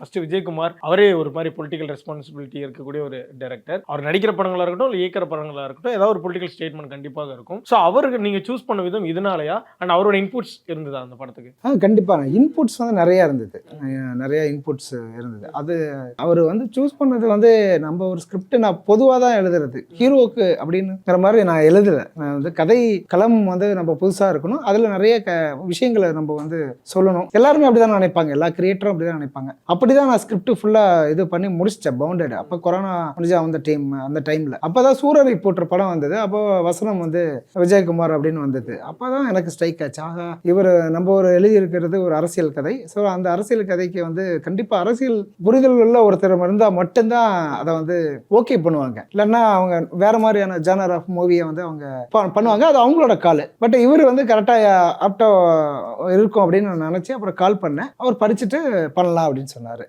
First Vijayakumar அவரே ஒரு மாதிரி பொலிட்டிக்கல் ரெஸ்பான்சிபிலிட்டி இருக்கக்கூடிய ஒரு டைரக்டர். அவர் நடிக்கிற படங்களா இருக்கட்டும், இல்லை இயக்கிற படங்களா இருக்கட்டும், ஏதாவது ஒரு பொலிட்டிக்கல் ஸ்டேட்மெண்ட் கண்டிப்பாக இருக்கும். ஸோ அவருக்கு நீங்க சூஸ் பண்ண விதம் இதனாலயா? அண்ட் அவரோட இன்புட்ஸ் இருந்ததா அந்த படத்துக்கு? கண்டிப்பாக இன்புட்ஸ் வந்து நிறைய இருந்தது. நிறைய இன்புட்ஸ் இருந்தது. அது அவர் வந்து சூஸ் பண்ணது வந்து நம்ம ஒரு ஸ்கிரிப்ட் நான் பொதுவாக தான் எழுதுறது. ஹீரோவுக்கு அப்படின்னுங்கிற மாதிரி நான் எழுதலை. நான் வந்து கதை களம் வந்து நம்ம புதுசாக இருக்கணும். அதில் நிறைய விஷயங்களை நம்ம வந்து சொல்லணும். எல்லாருமே அப்படி தான் நினைப்பாங்க. எல்லா கிரியேட்டரும் அப்படி தான் நினைப்பாங்க. அப்படிதான் நான் ஸ்கிரிப்ட் ஃபுல்லாக இது பண்ணி முடிச்சிட்டேன். பவுண்டட். அப்போ கொரோனா முடிஞ்சா அந்த டைமில் அப்போ தான் சூரரை போட்டுற படம் வந்தது. அப்போ வசனம் வந்து விஜயகுமார் அப்படின்னு வந்தது. அப்போ தான் எனக்கு ஸ்ட்ரைக் ஆச்சு. ஆகா, இவர் நம்ம ஒரு எழுதியிருக்கிறது ஒரு அரசியல் கதை. ஸோ அந்த அரசியல் கதைக்கு வந்து கண்டிப்பாக அரசியல் புரிதல் உள்ள ஒருத்தர் இருந்தால் மட்டும்தான் அதை வந்து ஓகே பண்ணுவாங்க. இல்லைன்னா அவங்க வேற மாதிரியான ஜானர் ஆஃப் மூவியை வந்து அவங்க பண்ணுவாங்க. அது அவங்களோட கால். பட் இவர் வந்து கரெக்டாக ஆப்டா இருக்கும் அப்படின்னு நான் நினச்சி அப்புறம் கால் பண்ணேன். அவர் படிச்சுட்டு பண்ணலாம் அப்படின்னு சொன்னார்.